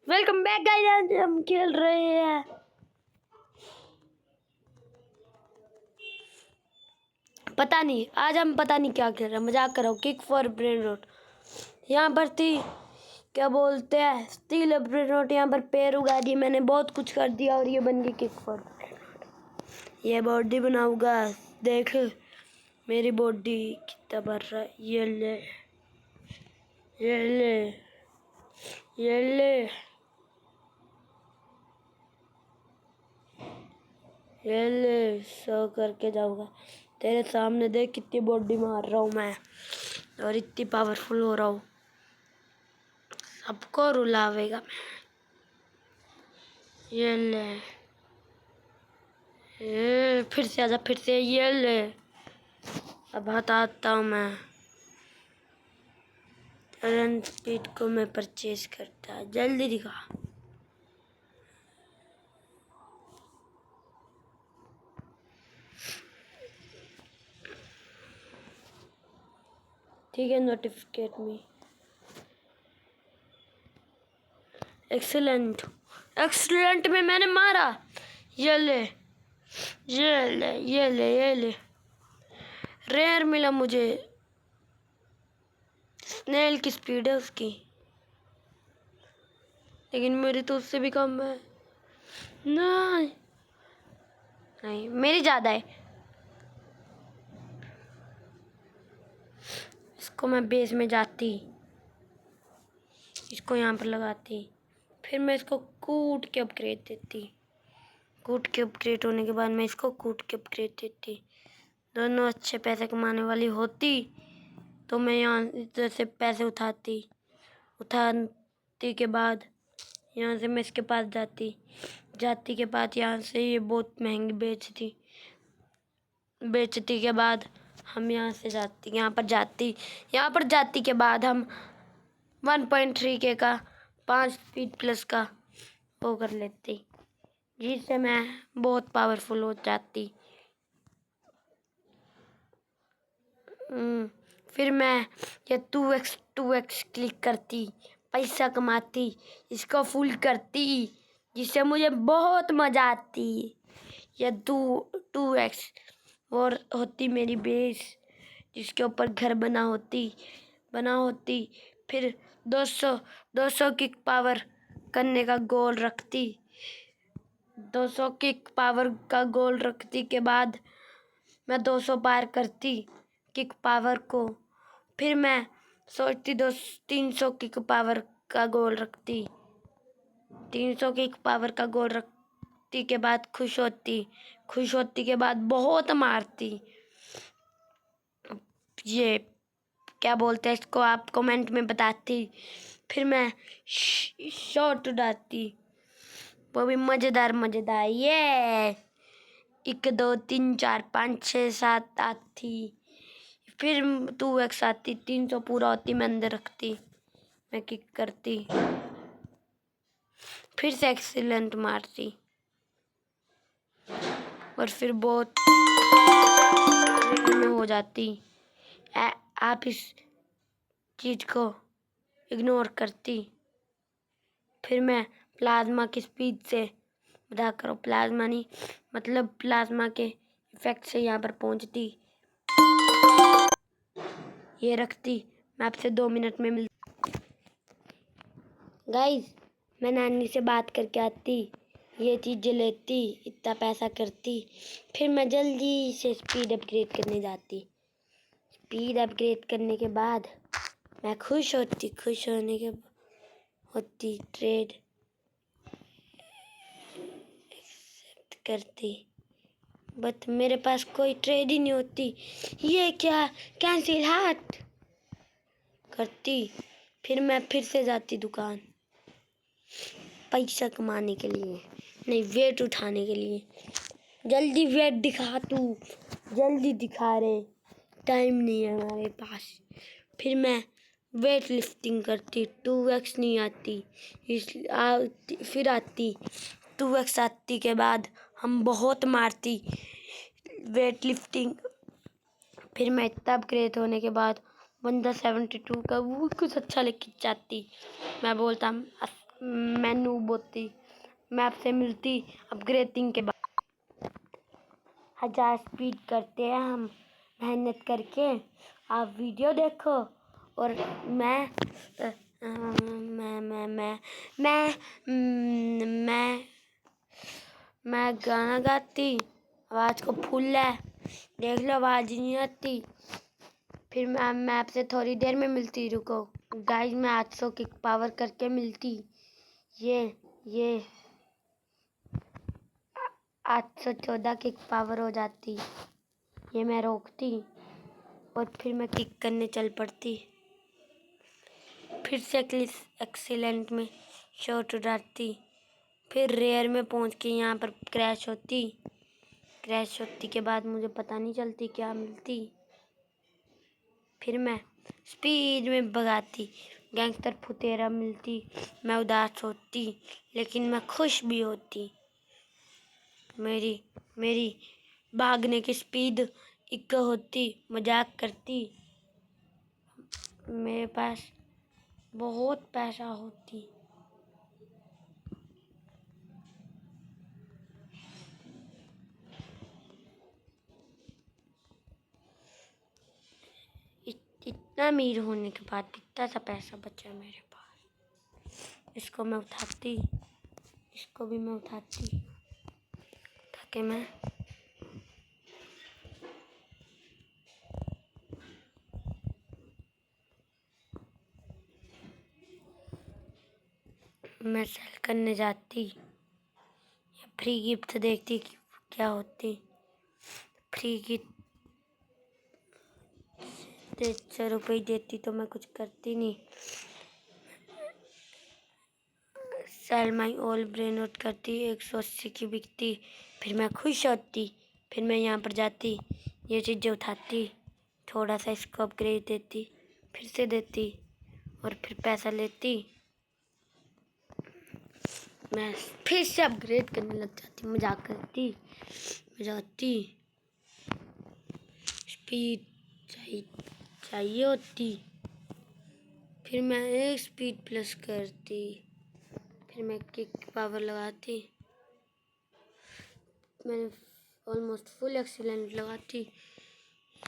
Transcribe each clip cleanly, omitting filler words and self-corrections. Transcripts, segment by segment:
Welcome back guys. आज हम खेल रहे हैं पता नहीं क्या खेल रहे हैं। मजाक कर रहा हूँ। Kick for brain rot. यहाँ पर थी क्या बोलते हैं स्टील ब्रेन रोट। यहाँ पर पैर उगा दिए मैंने, बहुत कुछ कर दिया और ये बन गई किक फॉर। ये बॉडी बनाऊंगा, देख मेरी बॉडी कितना बढ़ रहा है। ये ले ये ले ये ले ये ले सो करके जाऊंगा तेरे सामने। देख कितनी बॉडी मार रहा हूँ मैं और इतनी पावरफुल हो रहा हूँ, सबको रुलावेगा मैं। ये ले फिर से आजा, फिर से ये ले। अब बताता हूँ मैं। रन स्पीड को मैं परचेज करता, जल्दी दिखा। ठीक है, नोटिफिकेट मी। एक्सीलेंट एक्सीलेंट में मैंने मारा। ये ले ये ले ये ले ये ले। रेयर मिला मुझे। स्नेल की स्पीड है उसकी, लेकिन मेरी तो उससे भी कम है। नहीं नहीं, मेरी ज़्यादा है। इसको मैं बेस में जाती, इसको यहाँ पर लगाती, फिर मैं इसको कूट के अपग्रेड देती। कूट के अपग्रेड होने के बाद मैं इसको कूट के अपग्रेड देती। दोनों अच्छे पैसे कमाने वाली होती तो मैं यहाँ इधर से पैसे उठाती के बाद यहाँ से मैं इसके पास जाती के बाद यहाँ से ये बहुत महंगी बेचती के बाद हम यहाँ से यहाँ पर जाती के बाद हम 1.3 के का 5 स्पीड प्लस का वो कर लेती, जिससे मैं बहुत पावरफुल हो जाती। फिर मैं ये 2x क्लिक करती, पैसा कमाती, इसको फुल करती, जिससे मुझे बहुत मज़ा आती। ये 2x और होती मेरी बेस, जिसके ऊपर घर बना होती। फिर 200 किक पावर करने का गोल रखती। 200 किक पावर का गोल रखती के बाद मैं 200 पार करती किक पावर को। फिर मैं सोचती 300 किक पावर का गोल रखती। 300 किक पावर का गोल रखती के बाद खुश होती के बाद बहुत मारती। ये क्या बोलते हैं इसको, आप कमेंट में बताती। फिर मैं शॉट उड़ाती, वो भी मज़ेदार। ये 1 2 3 4 5 6 7 आती। फिर 2x आती, 300 पूरा होती, मैं अंदर रखती, मैं किक करती, फिर से एक्सीलेंट मारती और फिर बहुत में हो जाती। आप इस चीज़ को इग्नोर करती। फिर मैं प्लाज्मा की स्पीड से प्लाज्मा नहीं मतलब प्लाज्मा के इफेक्ट से यहाँ पर पहुँचती, ये रखती। मैं आपसे 2 मिनट में गाइस, मैं नानी से बात करके आती, ये चीज़ें लेती, इतना पैसा करती, फिर मैं जल्दी से स्पीड अपग्रेड करने जाती। स्पीड अपग्रेड करने के बाद मैं खुश होने के होती ट्रेड एक्सेप्ट करती, बट मेरे पास कोई ट्रेड ही नहीं होती। ये क्या, कैंसिल हार्ट करती। फिर मैं फिर से जाती दुकान, पैसा कमाने के लिए नहीं, वेट उठाने के लिए। जल्दी वेट दिखा, तू जल्दी दिखा रे, टाइम नहीं है हमारे पास। फिर मैं वेट लिफ्टिंग करती, 2x नहीं आती, फिर आती 2x आती के बाद हम बहुत मारती वेट लिफ्टिंग। फिर मैं इतना अपग्रेड होने के बाद बंदा 72 का वो कुछ अच्छा लेके जाती। मैं बोलता मैं नूब होती, मैं आपसे मिलती अपग्रेडिंग के बाद। 1000 स्पीड करते हैं हम मेहनत करके। आप वीडियो देखो और मैं मैं गाना गाती, आवाज़ को फूल है, देख लो आवाज़ नहीं आती। फिर मैं आपसे थोड़ी देर में मिलती, रुको गाइस। मैं 800 किक पावर करके मिलती। ये 814 किक पावर हो जाती। ये मैं रोकती और फिर मैं किक करने चल पड़ती। फिर से एक्सीलेंट में शॉट उड़ाती। फिर रेयर में पहुंच के यहाँ पर क्रैश होती। क्रैश होती के बाद मुझे पता नहीं चलती क्या मिलती। फिर मैं स्पीड में भगाती, गैंगस्टर फुतेरा मिलती। मैं उदास होती लेकिन मैं खुश भी होती। मेरी भागने की स्पीड इक्का होती। मजाक करती, मेरे पास बहुत पैसा होती। इतना अमीर होने के बाद इतना सा पैसा बचा मेरे पास। इसको मैं उठाती, इसको भी मैं उठाती ताकि मैं सेल करने जाती या फ्री गिफ्ट देखती कि क्या होती। फ्री गिफ्ट 150 रुपये देती तो मैं कुछ करती नहीं। Sell my all brain out करती, 180 की बिकती। फिर मैं खुश होती। फिर मैं यहाँ पर जाती, ये चीज़ें उठाती, थोड़ा सा इसको अपग्रेड देती, फिर से देती और फिर पैसा लेती। मैं फिर से अपग्रेड करने लग जाती, मजाक करती, मजाती। स्पीड चाहिए होती। फिर मैं एक स्पीड प्लस करती। फिर मैं किक पावर लगाती। मैंने ऑलमोस्ट फुल एक्सीलेंट लगाती।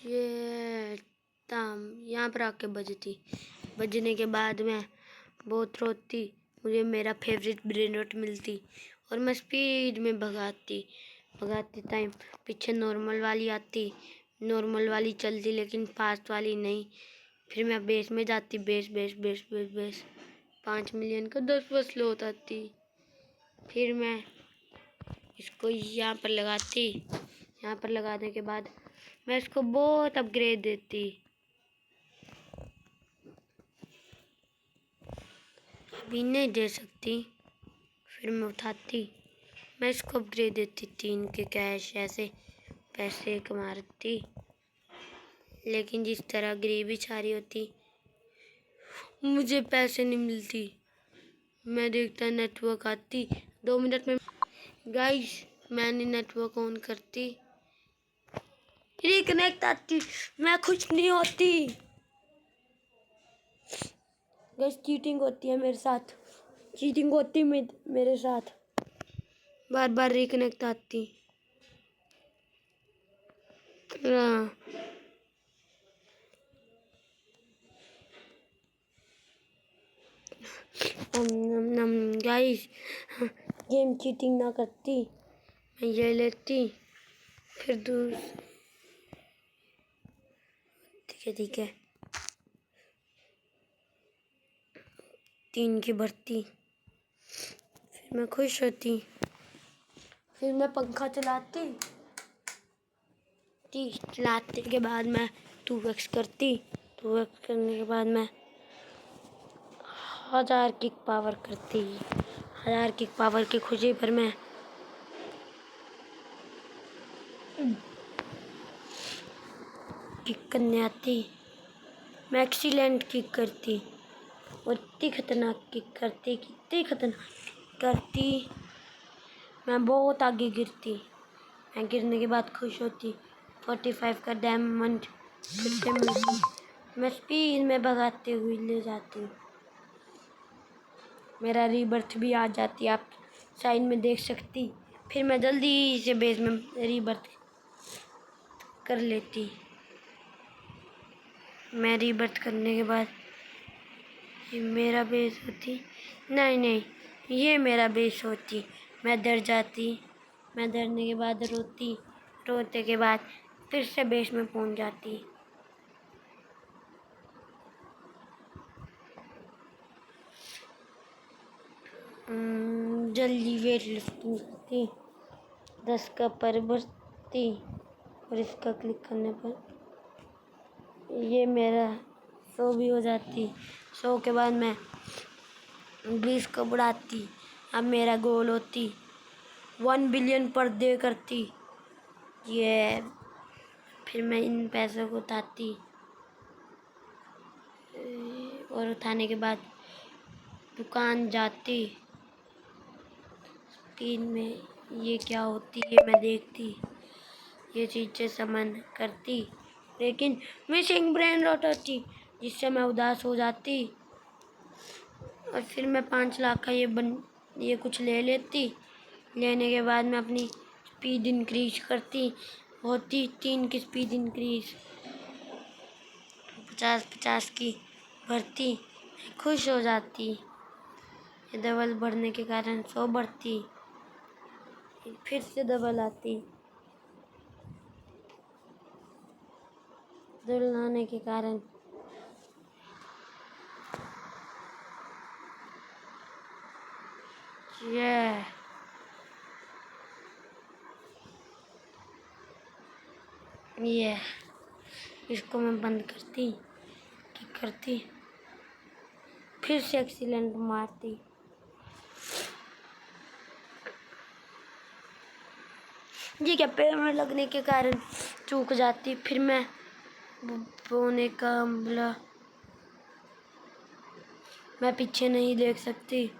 ये ताम यहाँ पर आके बजती। बजने के बाद मैं बहुत रोती। मुझे मेरा फेवरेट ब्रेन रॉट मिलती और मैं स्पीड में भगाती टाइम पीछे नॉर्मल वाली आती। नॉर्मल वाली चलती लेकिन फास्ट वाली नहीं। फिर मैं बेस में जाती, बेस 5 मिलियन का 10 बस लो आती। फिर मैं इसको यहाँ पर लगाती। यहाँ पर लगाने के बाद मैं इसको बहुत अपग्रेड देती। अभी नहीं दे सकती। फिर मैं उठाती, मैं इसको अपग्रेड देती। 3 के कैश ऐसे पैसे कमाती। लेकिन जिस तरह गरीबी छा रही होती, मुझे पैसे नहीं मिलती। मैं देखता नेटवर्क आती 2 मिनट में। गाइस मैंने नेटवर्क ऑन करती, रिकनेक्ट आती, मैं खुश नहीं होती। गाइस चीटिंग होती है मेरे साथ, चीटिंग होती मेरे साथ। बार बार रिकनेक्ट आती। गाइस गेम चीटिंग ना करती, मैं ये लेती। फिर ठीक है 3 की भरती। फिर मैं खुश होती। फिर मैं पंखा चलाते के बाद मैं 2x करती। 2x करने के बाद मैं 1000 किक पावर करती। 1000 किक पावर की खुशी पर मैं किक करने आती। मैं एक्सीलेंट किक करती और इतनी खतरनाक किक करती, कितनी खतरनाक करती। मैं बहुत आगे गिरती। मैं गिरने के बाद खुश होती। 45 का डायमंड फिर से मिलती। मैं स्पीड में भगाते हुए ले जाती। मेरा रीबर्थ भी आ जाती, आप साइड में देख सकती। फिर मैं जल्दी से बेस में रीबर्थ कर लेती। मैं रीबर्थ करने के बाद ये मेरा बेस होती, नहीं नहीं, ये मेरा बेस होती। मैं डर जाती, मैं डरने के बाद रोती, रोते के बाद फिर से बेस में पहुंच जाती। जल्दी वेट लिफ्टिंग करती, 10 का पर भरती और इसका क्लिक करने पर ये मेरा 100 भी हो जाती। 100 के बाद मैं 20 को बढ़ाती। अब मेरा गोल होती 1 बिलियन पर डे करती। ये फिर मैं इन पैसों को उठाती और उठाने के बाद दुकान जाती। स्क्रीन में ये क्या होती है मैं देखती, ये चीज़ें सामान करती, लेकिन मिसिंग ब्रेन रॉट होती जिससे मैं उदास हो जाती। और फिर मैं 5 लाख का ये कुछ ले लेती। लेने के बाद मैं अपनी स्पीड इंक्रीज करती, होती 3 की स्पीड इंक्रीज, 50-50 की भरती, खुश हो जाती। ये डबल बढ़ने के कारण 100 बढ़ती, फिर से डबल आती। डबल आने के कारण ये इसको मैं बंद करती, ठीक करती, फिर से एक्सीलेंट मारती। ये क्या पैर में लगने के कारण चूक जाती। फिर मैं बोने का अमला, मैं पीछे नहीं देख सकती,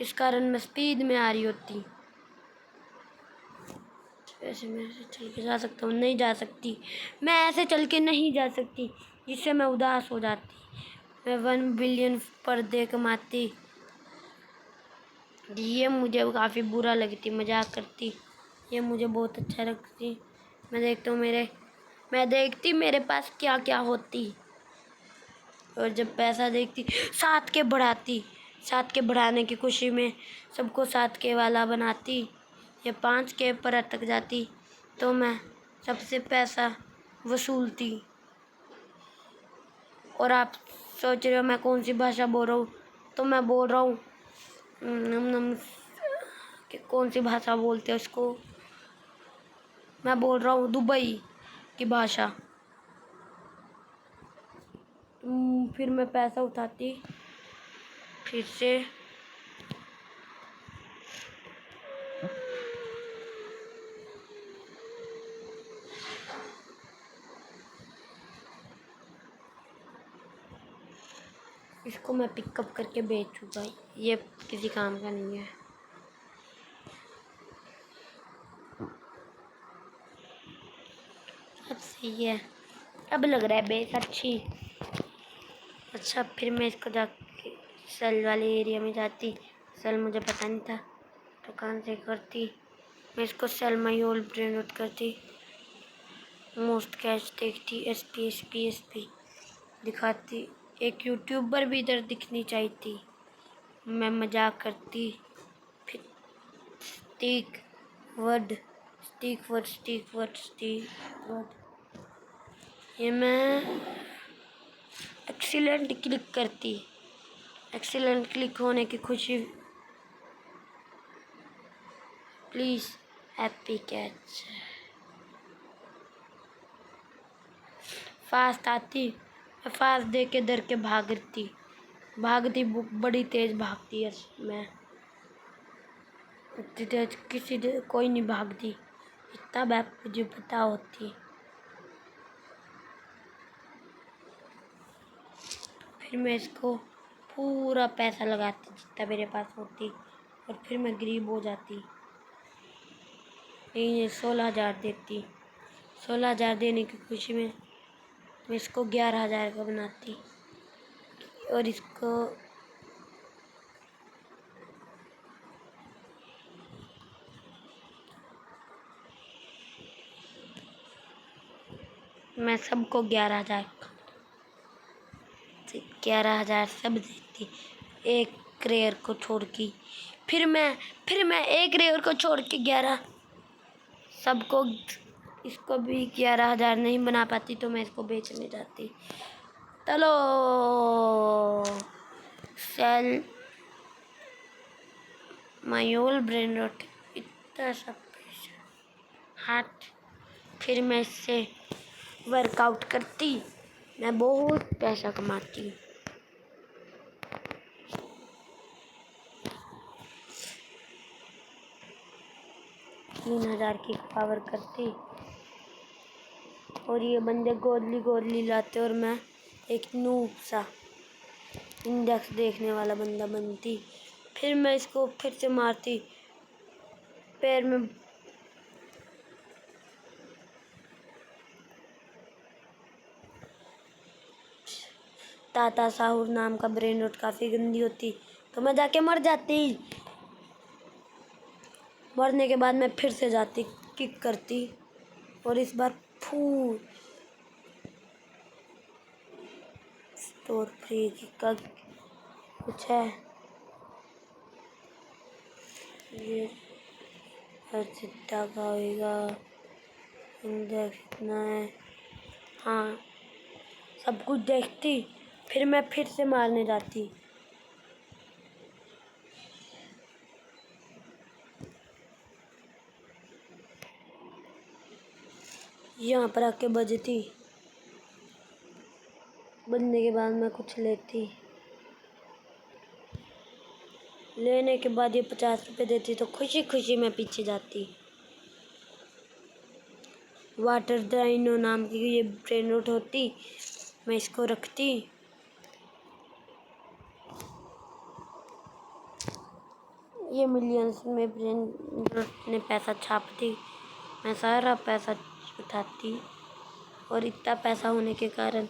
इस कारण मैं स्पीड में आ रही होती। वैसे मैं ऐसे चल के जा सकता हूँ, नहीं जा सकती, मैं ऐसे चल के नहीं जा सकती, जिससे मैं उदास हो जाती। मैं 1 बिलियन पर डे कमाती, ये मुझे काफ़ी बुरा लगती, मजाक करती, ये मुझे बहुत अच्छा लगती। मैं देखती मेरे पास क्या क्या होती, और जब पैसा देखती 7 के बढ़ाती, 7 के बढ़ाने की खुशी में सबको 7 के वाला बनाती। ये 5 के पर अटक जाती तो मैं सबसे पैसा वसूलती। और आप सोच रहे हो मैं कौन सी भाषा बोल रहा हूँ, तो मैं बोल रहा हूँ नम कि कौन सी भाषा बोलते हैं उसको, मैं बोल रहा हूँ दुबई की भाषा। फिर मैं पैसा उठाती, फिर से इसको मैं पिकअप करके बेचूँगा, ये किसी काम का नहीं है। अब सही है, अब लग रहा है बेस अच्छी। अच्छा, फिर मैं इसको जाके सेल वाले एरिया में जाती। सेल मुझे पता नहीं था, दुकान से करती। मैं इसको सेल में ओल ब्रेन आउट करती, मोस्ट कैश देखती, एस पी दिखाती। एक यूट्यूबर भी इधर दिखनी चाहिए थी, मैं मजाक करती। फिर स्टिक वर्ड, ये मैं एक्सीलेंट क्लिक करती, एक्सीलेंट क्लिक होने की खुशी, प्लीज़ हैप्पी कैच। फास्ट आती, मैं फास्ट दे के डर के भागती, बड़ी तेज भागती है मैं, इतनी तेज कोई नहीं भागती, इतना बात मुझे पता होती। फिर मैं इसको पूरा पैसा लगाती जितना मेरे पास होती, और फिर मैं गरीब हो जाती। ये 16,000 देती, 16,000 देने की खुशी में मैं इसको 11,000 का बनाती, और इसको मैं सबको 11,000 सब देती, एक रेयर को छोड़ के। फिर मैं एक रेयर को छोड़ के 11 सबको। इसको भी 11,000 नहीं बना पाती तो मैं इसको बेचने जाती। चलो sell my old brain rot. इतना सब पैसा हाथ। फिर मैं इससे वर्कआउट करती, मैं बहुत पैसा कमाती। 3,000 की पावर करती और ये बंदे गोदली लाते और मैं एक नूब सा इंडेक्स देखने वाला बंदा बनती। फिर मैं इसको फिर से मारती, पैर में ताता साहुर नाम का ब्रेन रॉट काफ़ी गंदी होती तो मैं जाके मर जाती। मरने के बाद मैं फिर से जाती, किक करती और इस बार फूल स्टोर फ्री का कुछ है। ये हर चिट्टा का होगा, इंडेक्स कितना है। हाँ, सब कुछ देखती, फिर मैं फिर से मारने जाती। यहाँ पर आके बजती, बजने के बाद मैं कुछ लेती, लेने के बाद ये 50 रुपये देती तो खुशी खुशी मैं पीछे जाती। वाटर डाइनो नाम की ये ब्रेन रॉट होती, मैं इसको रखती। ये मिलियंस में ब्रेन रॉट ने पैसा छापती, मैं सारा पैसा उठाती और इतना पैसा होने के कारण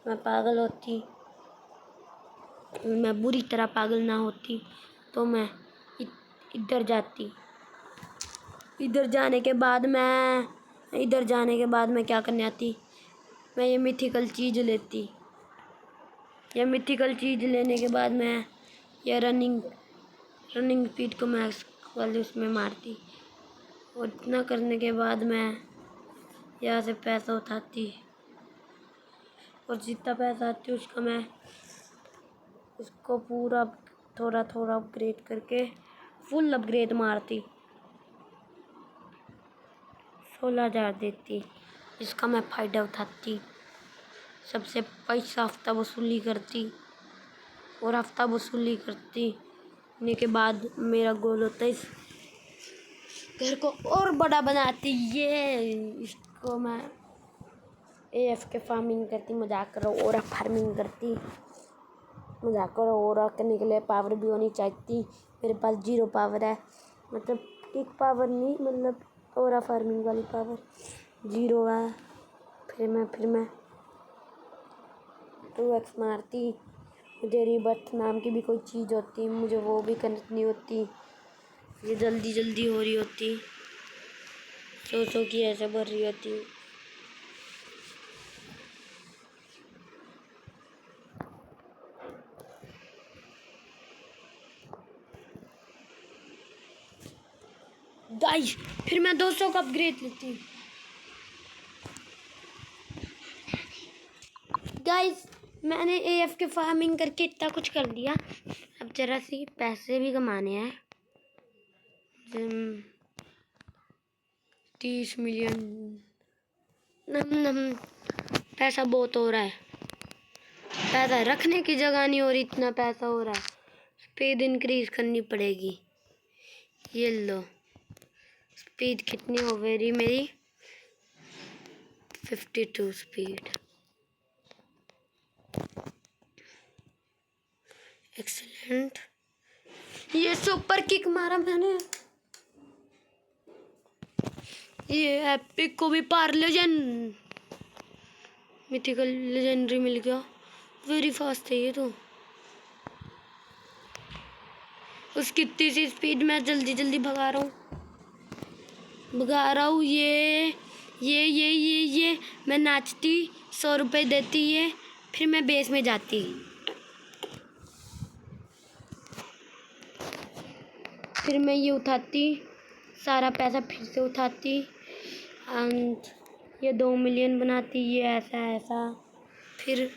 मैं पागल होती। मैं बुरी तरह पागल ना होती तो मैं इधर जाती। इधर जाने के बाद मैं क्या करने आती, मैं ये मिथिकल चीज़ लेती। ये मिथिकल चीज़ लेने के बाद मैं ये रनिंग स्पीड को मैक्स वाले उसमें मारती और इतना करने के बाद मैं यहाँ से पैसा उठाती और जितना पैसा आती उसका मैं उसको पूरा थोड़ा थोड़ा अपग्रेड करके फुल अपग्रेड मारती। 16,000 देती, इसका मैं फ़ायदा उठाती। सबसे पैसा हफ्ता वसूली करती और हफ्ता वसूली करने के बाद मेरा गोल होता है इस घर को और बड़ा बनाती। ये इसको मैं AFK फार्मिंग करती, मजाक करो, ओरा फार्मिंग करती। मजाक करो, ओरा करने के लिए पावर भी होनी चाहिए। मेरे पास 0 पावर है, मतलब किक पावर नहीं, मतलब ओरा फार्मिंग वाली पावर 0 है। फिर मैं 2x मारती। मुझे रीबर्थ नाम की भी कोई चीज़ होती, मुझे वो भी करनी होती। ये जल्दी जल्दी हो रही होती, सो की ऐसे भर रही होती। गाइस फिर मैं 200 का अपग्रेड लेती। गाइस मैंने AFK फार्मिंग करके इतना कुछ कर दिया, अब जरा सी पैसे भी कमाने हैं। 30 मिलियन नम पैसा बहुत हो रहा है। पैसा रखने की जगह नहीं हो रही, इतना पैसा हो रहा है। स्पीड इंक्रीज करनी पड़ेगी। ये लो, स्पीड कितनी हो गई मेरी? 52 स्पीड। एक्सीलेंट, ये सुपर किक मारा मैंने। ये एपिक को भी पार लेजेंड मिथिकल लेजेंडरी मिल गया। वेरी फास्ट है ये तो। उसकी इतनी सी स्पीड में जल्दी जल्दी भगा रहा हूँ। ये ये मैं नाचती, 100 रुपये देती है, फिर मैं बेस में जाती, फिर मैं ये उठाती, सारा पैसा फिर से उठाती एंड ये 2 मिलियन बनाती, ये ऐसा ऐसा, फिर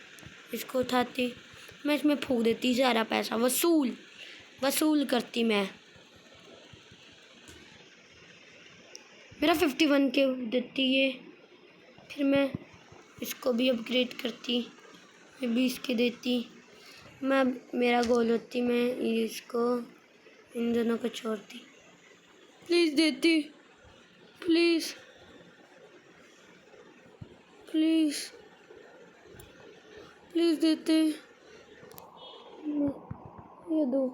इसको उठाती, मैं इसमें फूंक देती, सारा पैसा वसूल करती मैं। मेरा 51 के देती ये, फिर मैं इसको भी अपग्रेड करती, मैं 20 के देती, मैं मेरा गोल होती, मैं इसको इन दोनों को छोड़ती, प्लीज़ देती, प्लीज़ प्लीज़ प्लीज़ देते, ये दो।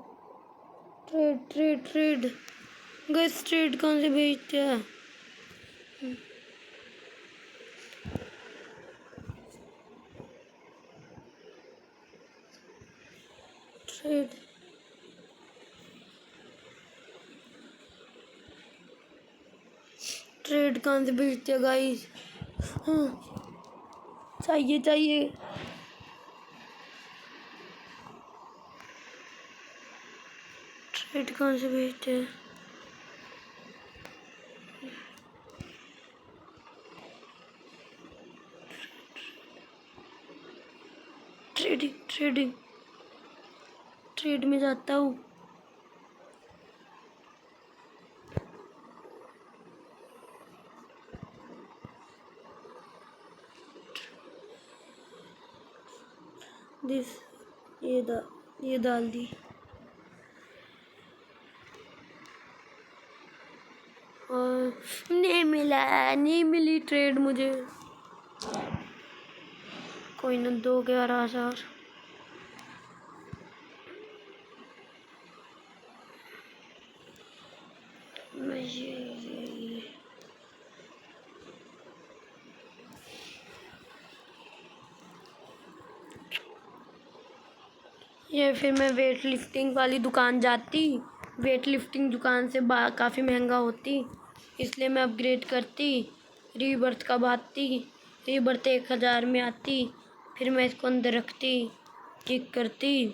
ट्रेड गैस, ट्रेड कहाँ से भेजते हैं? ट्रेड कहाँ से भेजते हैं गाइस? हाँ, चाहिए ट्रेड कहाँ से भेजते हैं? ट्रेड में जाता हूँ, ये डाल दी, और नहीं मिली ट्रेड मुझे, कोई ना, 2,11,000। ये फिर मैं वेट लिफ्टिंग वाली दुकान जाती, वेट लिफ्टिंग दुकान से काफ़ी महंगा होती, इसलिए मैं अपग्रेड करती, रीबर्थ का भागती, रीबर्थ 1,000 में आती, फिर मैं इसको अंदर रखती, किक करती,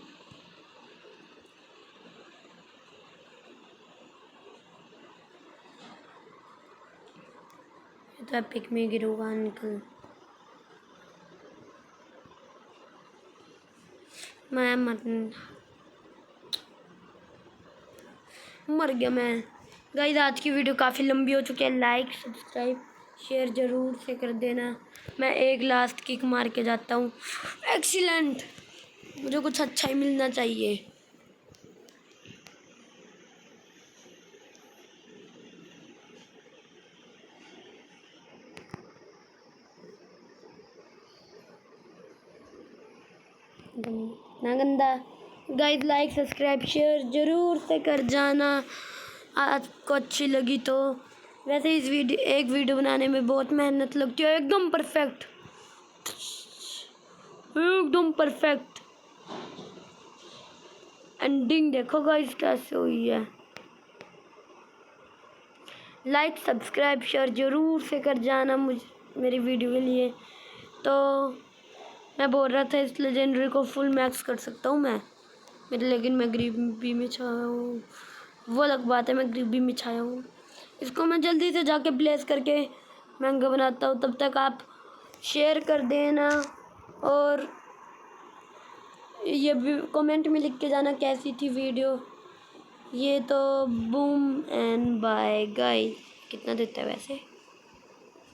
तो पिक में गिरूंगा, निकल, मैं मर गया मैं। गाइस आज की वीडियो काफ़ी लंबी हो चुकी है, लाइक सब्सक्राइब शेयर ज़रूर से कर देना। मैं एक लास्ट किक मार के जाता हूँ, एक्सीलेंट, मुझे कुछ अच्छा ही मिलना चाहिए। ना गंदा। गाइस लाइक सब्सक्राइब शेयर ज़रूर से कर जाना, आपको अच्छी लगी तो। वैसे एक वीडियो बनाने में बहुत मेहनत लगती है, एकदम परफेक्ट एंडिंग देखो गाइस कैसे हुई है। लाइक सब्सक्राइब शेयर ज़रूर से कर जाना मेरी वीडियो के लिए। तो मैं बोल रहा था इस लेजेंडरी को फुल मैक्स कर सकता हूँ मैं, लेकिन मैं गरीबी में छाया हूँ, वो अलग बात है, मैं गरीबी में छाया हूँ। इसको मैं जल्दी से जाके प्लेस करके महंगा बनाता हूँ, तब तक आप शेयर कर देना और ये भी कमेंट में लिख के जाना कैसी थी वीडियो। ये तो बूम एंड बाय गाइस, कितना देता है वैसे?